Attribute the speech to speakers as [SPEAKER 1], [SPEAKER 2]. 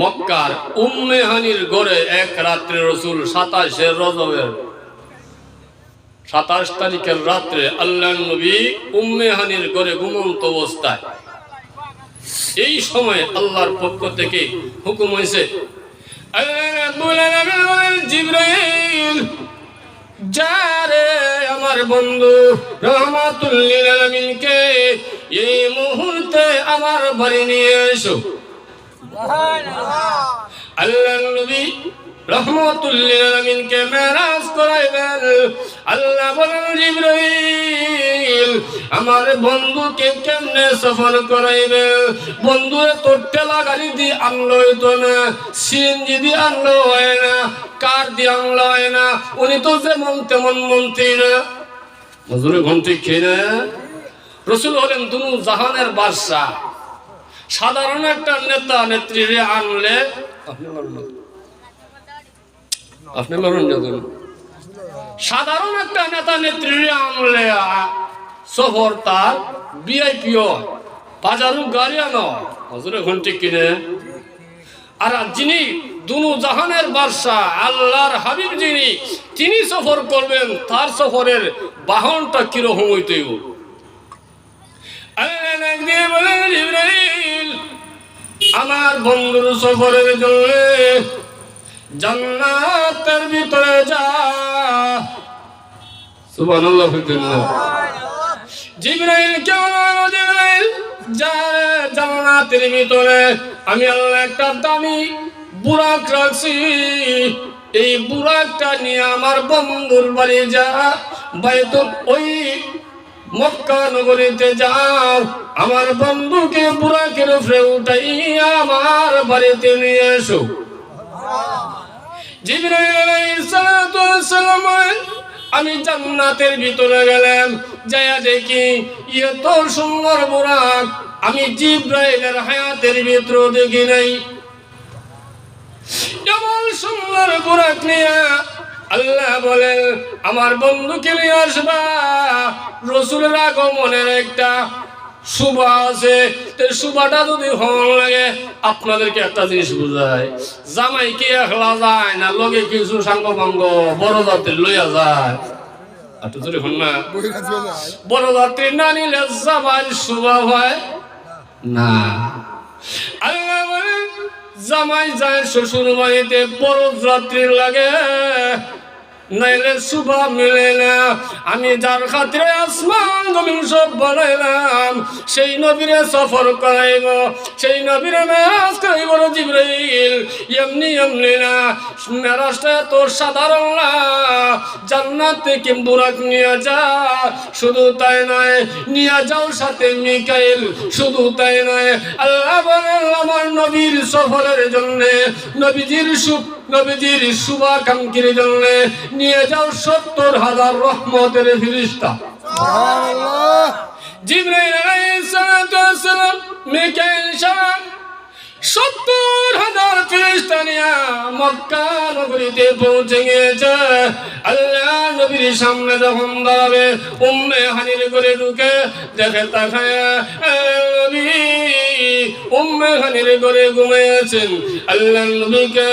[SPEAKER 1] মক্কার উম্মে হানির ঘরে এক রাত্রে রাসূল 27 রজবের 27 তারিখের রাত্রে আল্লাহর নবী উম্মে হানির ঘরে ঘুমন্ত অবস্থায়। এই সময় আল্লাহর পক্ষ থেকে হুকুম হয়েছে, জিবরাইল যারে আমার বন্ধু রহমাতুল লিল আলামিনকে এই মুহূর্তে আমার বাড়ি নিয়ে এসো। আল্লাহর নবী রহমাতুল লিল আলামিনকে মেরাজ করাইবেন। আল্লাহ বলেন, জিবরাইল আমার বন্ধুকে কেমনে সফর করাইবে? বন্ধুরে তোর ঠেলা গাড়ি দিয়ে আনলো হইতো না, সিএনজি দিয়ে আনলো হয় না, কার দিয়ে আনলো হয় না। উনি তো যেমন তেমন মন্ত্রী না, হুজুরে ঘন্টি খেয়ে না। রাসূল হলেন দুনু জাহানের বাদশাহ। সাধারণ একটা নেতা নেত্রীরে আনলে আপনি লড়ুন যখন সাধারণ একটা নেতা নেত্রীরে আনলে সফর তার ভিআইপিও বাজারু গাড়ি আনো হুজুরে ঘন্টি কিনে। আর যিনি দুনু জাহানের বাদশাহ আল্লাহর হাবিব যিনি, তিনি সফর করবেন, তার সফরের বাহনটা কিরকম হইতে আমার বন্ধুর সফরের জন্য জান্নাতের ভিতরে যা। সুবহানাল্লাহ। জিবরাইল জিবরাইল যা জান্নাতের ভিতরে আমি আল্লাহ একটা দামি বুরাক রাখছি, এই বুরাকটা নিয়ে আমার বন্ধুর বাড়ি যা, বাইতুল ওই মক্কা নগরীতে যাও, আমার বন্ধুকে বুরাকের উপরে উঠাইয়া আমার বাড়িতে নিয়ে এসো। জিবরাইল আলাইহিস সালাতু ওয়াস সালাম আমি জান্নাতের ভিতরে গেলাম, যায়া দেখি এত সুন্দর বুরাক আমি জিবরাইলের হায়াতের ভিতরে দেখি নাই। এমন সুন্দর বুরাক নিয়ে আল্লাহ বলেন আমার বন্ধুকে নিয়ে আসবা। রাসূলের আগমনের একটা সুবা আছে, সুবাটা যদি হন লাগে আপনাদেরকে একটা জিনিস বুঝায়, জামাই কি একলা যায় না লগে কিছু সাঙ্গ ভাঙ্গ বড় যাত্রী লইয়া যায়? একটু যদি হন না, বড় যাত্রী না নিলে জামাই সুবা হয় না। আল্লাহ বলেন জামাই যায় শ্বশুর বাড়িতে বড় যাত্রী লাগে, নাইলে সুবা মিলে না। আমি যার খাতিরে আসমান জমিন সব বানাইলাম, সেই নবীরে সফর করাইব, সেই নবীরে মেরাজ করাইব জিবরাইল। এমনি এমনি না, মেরাজটা তোর সাধারণ না, জান্নাত থেকে বুরাক নিয়ে যা। শুধু তাই নয়, নিয়ে যাও সাথে মিকাইল। শুধু তাই নয়, আল্লাহ বলেন আমার নবীর সফরের জন্য, নবীজির শুভাকাঙ্ক্ষীর জন্য নিয়ে যাও 70,000 রহমতের ফেরেশতা। সুবহানাল্লাহ। জিবরাইল আলাইহিস সালাতু ওয়াস সালাম মিকাইল শাহ 70,000 ফেরেশতা নিয়ে মক্কা নগরীতে পৌঁছে গিয়েছে। আল্লাহ নবীর সামনে যখন দাঁড়াবে, উম্মে হানির ঘরে ঢুকে দেখে তাকায় নবী উম্মে হানির ঘরে ঘুমিয়েছেন। আল্লাহ নবীকে